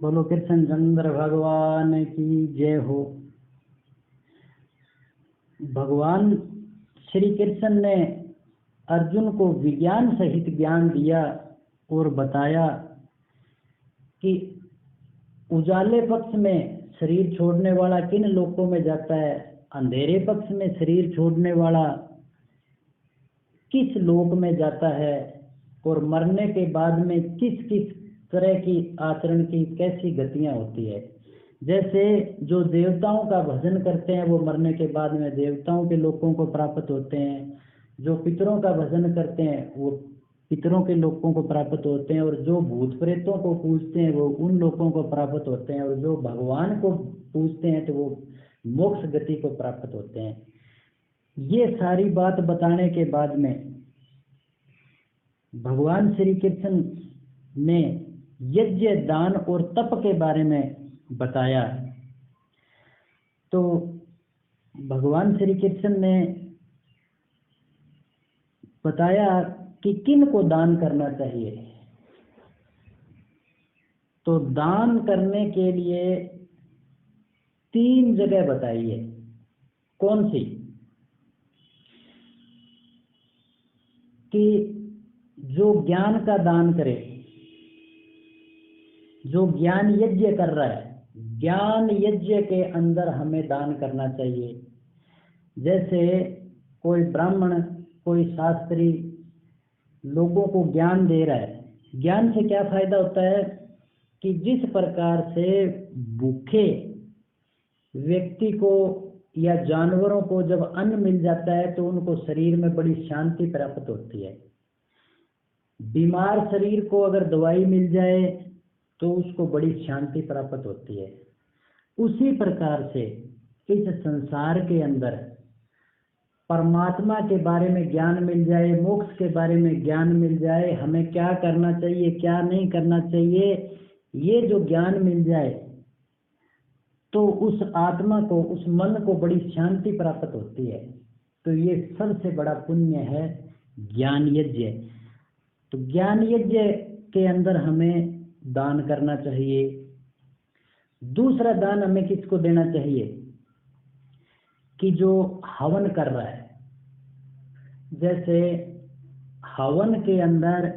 बोलो कृष्णचंद्र भगवान की जय हो। भगवान श्री कृष्ण ने अर्जुन को विज्ञान सहित ज्ञान दिया और बताया कि उजाले पक्ष में शरीर छोड़ने वाला किन लोकों में जाता है, अंधेरे पक्ष में शरीर छोड़ने वाला किस लोक में जाता है, और मरने के बाद में किस किस तरह की आचरण की कैसी गतियां होती है। जैसे जो देवताओं का भजन करते हैं वो मरने के बाद में देवताओं के लोकों को प्राप्त होते हैं, जो पितरों का भजन करते हैं वो पितरों के लोकों को प्राप्त होते हैं, और जो भूत प्रेतों को पूजते हैं वो उन लोकों को प्राप्त होते हैं, और जो भगवान को पूजते हैं तो वो मोक्ष गति को प्राप्त होते हैं। ये सारी बात बताने के बाद में भगवान श्री कृष्ण ने यज्ञ दान और तप के बारे में बताया। तो भगवान श्री कृष्ण ने बताया कि किन को दान करना चाहिए। तो दान करने के लिए 3 जगह बताइए। कौन सी? कि जो ज्ञान का दान करे, जो ज्ञान यज्ञ कर रहा है, ज्ञान यज्ञ के अंदर हमें दान करना चाहिए। जैसे कोई ब्राह्मण, कोई शास्त्री लोगों को ज्ञान दे रहा है। ज्ञान से क्या फायदा होता है कि जिस प्रकार से भूखे व्यक्ति को या जानवरों को जब अन्न मिल जाता है तो उनको शरीर में बड़ी शांति प्राप्त होती है। बीमार शरीर को अगर दवाई मिल जाए तो उसको बड़ी शांति प्राप्त होती है। उसी प्रकार से इस संसार के अंदर परमात्मा के बारे में ज्ञान मिल जाए, मोक्ष के बारे में ज्ञान मिल जाए, हमें क्या करना चाहिए क्या नहीं करना चाहिए, ये जो ज्ञान मिल जाए तो उस आत्मा को, उस मन को बड़ी शांति प्राप्त होती है। तो ये सबसे बड़ा पुण्य है ज्ञान यज्ञ। तो ज्ञान यज्ञ के अंदर हमें दान करना चाहिए। दूसरा दान हमें किसको देना चाहिए? कि जो हवन कर रहा है। जैसे हवन के अंदर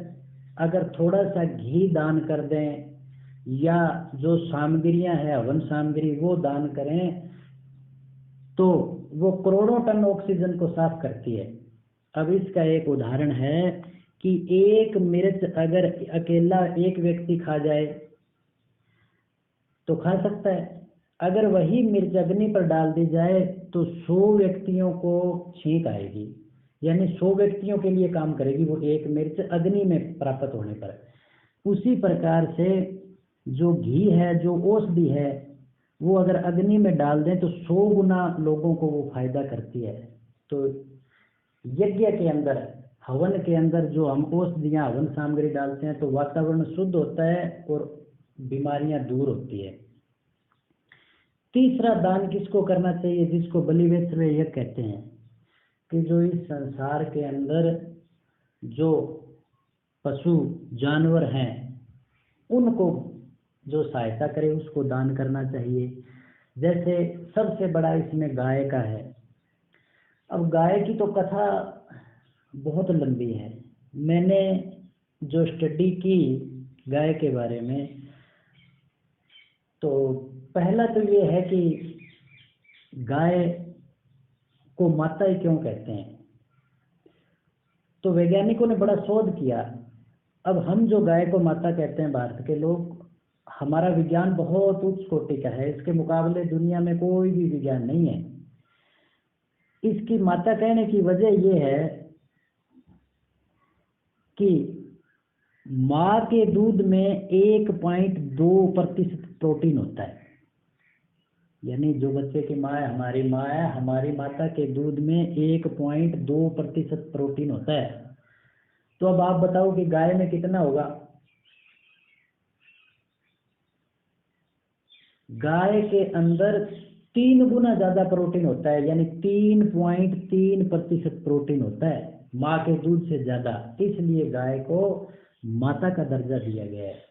अगर थोड़ा सा घी दान कर दें या जो सामग्रियां हैं हवन सामग्री वो दान करें तो वो करोड़ों टन ऑक्सीजन को साफ करती है। अब इसका एक उदाहरण है कि एक मिर्च अगर अकेला एक व्यक्ति खा जाए तो खा सकता है, अगर वही मिर्च अग्नि पर डाल दी जाए तो 100 व्यक्तियों को छींक आएगी, यानी 100 व्यक्तियों के लिए काम करेगी वो एक मिर्च अग्नि में प्राप्त होने पर। उसी प्रकार से जो घी है, जो औषधि है, वो अगर अग्नि में डाल दें तो 100 गुना लोगों को वो फायदा करती है। तो यज्ञ के अंदर, हवन के अंदर जो हम औषधियाँ हवन सामग्री डालते हैं तो वातावरण शुद्ध होता है और बीमारियां दूर होती है। तीसरा दान किसको करना चाहिए? जिसको बलि वैश्व यज्ञ कहते हैं। कि जो इस संसार के अंदर जो पशु जानवर हैं उनको जो सहायता करे उसको दान करना चाहिए। जैसे सबसे बड़ा इसमें गाय का है। अब गाय की तो कथा बहुत लंबी है। मैंने जो स्टडी की गाय के बारे में, तो पहला तो ये है कि गाय को माता ही क्यों कहते हैं। तो वैज्ञानिकों ने बड़ा शोध किया। अब हम जो गाय को माता कहते हैं भारत के लोग, हमारा विज्ञान बहुत उच्च कोटि का है, इसके मुकाबले दुनिया में कोई भी विज्ञान नहीं है। इसकी माता कहने की वजह यह है कि माँ के दूध में 1.2% प्रोटीन होता है। यानी जो बच्चे की माँ है, हमारी माँ है, हमारी माता के दूध में 1.2% प्रोटीन होता है। तो अब आप बताओ कि गाय में कितना होगा? गाय के अंदर 3 गुना ज्यादा प्रोटीन होता है, यानी 3.3% प्रोटीन होता है माँ के दूध से ज्यादा। इसलिए गाय को माता का दर्जा दिया गया है।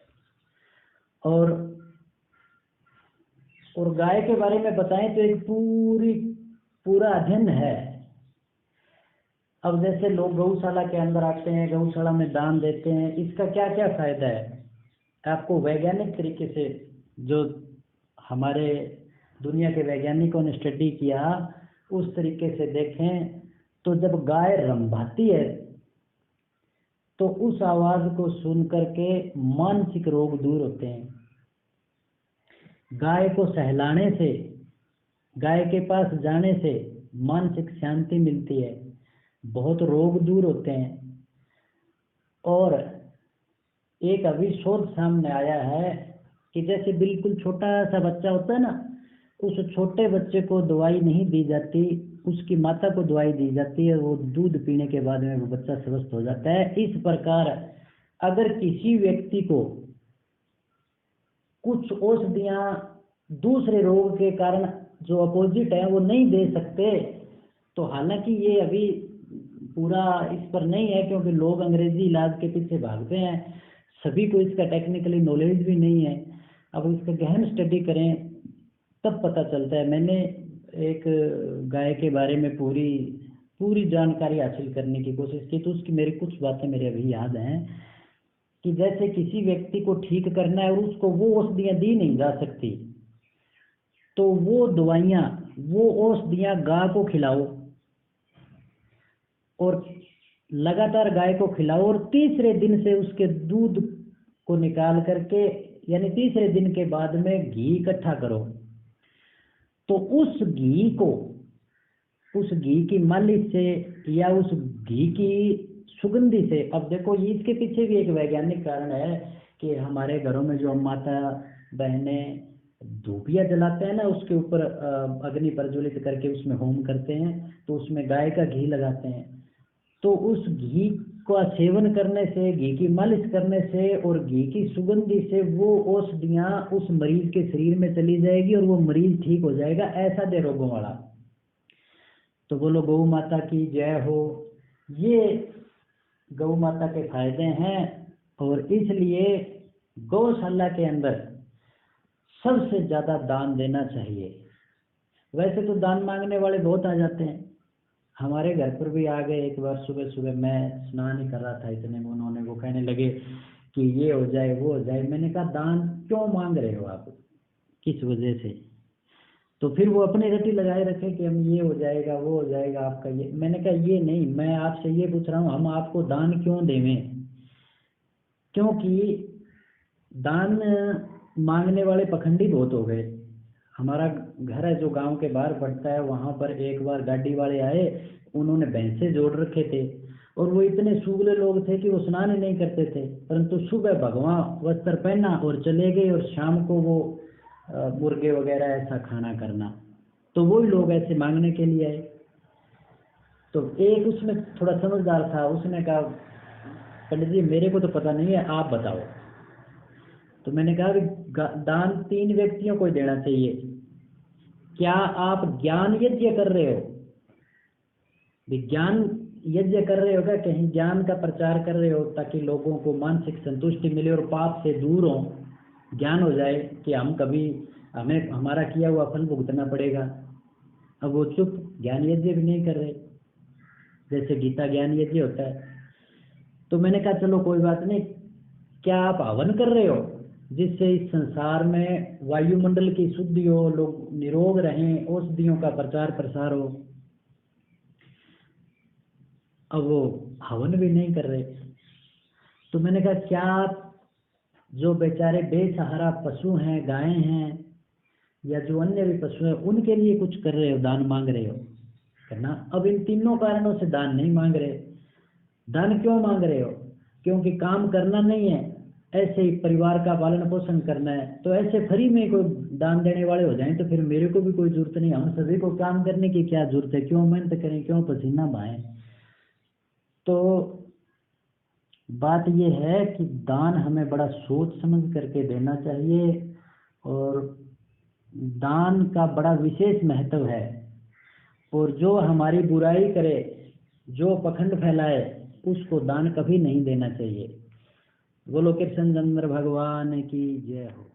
और और गाय के बारे में बताएं तो एक पूरा अध्ययन है। अब जैसे लोग गौशाला के अंदर आते हैं, गौशाला में दान देते हैं, इसका क्या क्या फायदा है, आपको वैज्ञानिक तरीके से, जो हमारे दुनिया के वैज्ञानिकों ने स्टडी किया उस तरीके से देखें तो जब गाय रंभाती है तो उस आवाज को सुन करके मानसिक रोग दूर होते हैं। गाय को सहलाने से, गाय के पास जाने से मानसिक शांति मिलती है, बहुत रोग दूर होते हैं। और एक अभी शोध सामने आया है कि जैसे बिल्कुल छोटा सा बच्चा होता है ना, उस छोटे बच्चे को दवाई नहीं दी जाती, उसकी माता को दवाई दी जाती है, वो दूध पीने के बाद में वो बच्चा स्वस्थ हो जाता है। इस प्रकार अगर किसी व्यक्ति को कुछ औषधियाँ दूसरे रोग के कारण जो अपोजिट है वो नहीं दे सकते, तो हालांकि ये अभी पूरा इस पर नहीं है क्योंकि लोग अंग्रेजी इलाज के पीछे भागते हैं, सभी को इसका टेक्निकली नॉलेज भी नहीं है। अब इसका गहन स्टडी करें तब पता चलता है। मैंने एक गाय के बारे में पूरी जानकारी हासिल करने की कोशिश की तो उसकी मेरी कुछ बातें मेरे अभी याद हैं कि जैसे किसी व्यक्ति को ठीक करना है और उसको वो औषधियाँ दी नहीं जा सकती, तो वो दवाइयाँ, वो औषधियाँ गाय को खिलाओ और लगातार गाय को खिलाओ और तीसरे दिन से उसके दूध को निकाल करके, यानी तीसरे दिन के बाद में घी इकट्ठा करो, तो उस घी की मालिश से या उस घी की सुगंधी से, अब देखो इसके पीछे भी एक वैज्ञानिक कारण है कि हमारे घरों में जो हम माता बहनें धूपिया जलाते हैं ना, उसके ऊपर अग्नि प्रज्वलित करके उसमें होम करते हैं, तो उसमें गाय का घी लगाते हैं, तो उस घी का सेवन करने से, घी की मालिश करने से और घी की सुगंधी से वो औषधियाँ उस मरीज के शरीर में चली जाएगी और वो मरीज ठीक हो जाएगा, ऐसा दे रोगों वाला। तो बोलो गौ माता की जय हो। ये गौ माता के फायदे हैं और इसलिए गौशाला के अंदर सबसे ज़्यादा दान देना चाहिए। वैसे तो दान मांगने वाले बहुत आ जाते हैं, हमारे घर पर भी आ गए। एक बार सुबह सुबह मैं स्नान ही कर रहा था, इतने में उन्होंने वो कहने लगे कि ये हो जाए वो हो जाए। मैंने कहा दान क्यों मांग रहे हो आप, किस वजह से? तो फिर वो अपने रटी लगाए रखे कि हम ये हो जाएगा वो हो जाएगा आपका ये। मैंने कहा ये नहीं, मैं आपसे ये पूछ रहा हूँ हम आपको दान क्यों देवें? क्योंकि दान मांगने वाले पखंडी बहुत हो गए। हमारा घर है जो गांव के बाहर पड़ता है, वहाँ पर एक बार गाड़ी वाले आए, उन्होंने भैंसे जोड़ रखे थे और वो इतने सूगले लोग थे कि वो स्नान ही नहीं करते थे, परंतु सुबह भगवान वस्त्र पहना और चले गए और शाम को वो मुर्गे वगैरह ऐसा खाना करना। तो वही लोग ऐसे मांगने के लिए आए। तो एक उसमें थोड़ा समझदार था, उसने कहा पंडित जी मेरे को तो पता नहीं है, आप बताओ। तो मैंने कहा कि दान 3 व्यक्तियों को देना चाहिए। क्या आप ज्ञान यज्ञ कर रहे हो? विज्ञान यज्ञ कर रहे हो क्या? कहीं ज्ञान का प्रचार कर रहे हो ताकि लोगों को मानसिक संतुष्टि मिले और पाप से दूर हो, ज्ञान हो जाए कि हमें हमारा किया हुआ फल भुगतना पड़ेगा। अब वो चुप, ज्ञान यज्ञ भी नहीं कर रहे, जैसे गीता ज्ञान यज्ञ होता है। तो मैंने कहा चलो कोई बात नहीं, क्या आप हवन कर रहे हो जिससे इस संसार में वायुमंडल की शुद्धि हो, लोग निरोग रहें, औषधियों का प्रचार प्रसार हो? अब वो हवन भी नहीं कर रहे। तो मैंने कहा क्या आप जो बेचारे बेसहारा पशु हैं, गायें हैं या जो अन्य भी पशु हैं, उनके लिए कुछ कर रहे हो, दान मांग रहे हो? करना। अब इन तीनों कारणों से दान नहीं मांग रहे। दान क्यों मांग रहे हो? क्योंकि काम करना नहीं है, ऐसे ही परिवार का पालन पोषण करना है। तो ऐसे फ्री में कोई दान देने वाले हो जाएं तो फिर मेरे को भी कोई जरूरत नहीं, हम सभी को काम करने की क्या जरूरत है, क्यों मेहनत करें, क्यों पसीना बहाएं? तो बात यह है कि दान हमें बड़ा सोच समझ करके देना चाहिए और दान का बड़ा विशेष महत्व है। और जो हमारी बुराई करे, जो पखंड फैलाए, उसको दान कभी नहीं देना चाहिए। बोलो कृष्ण चंद्र भगवान की जय हो।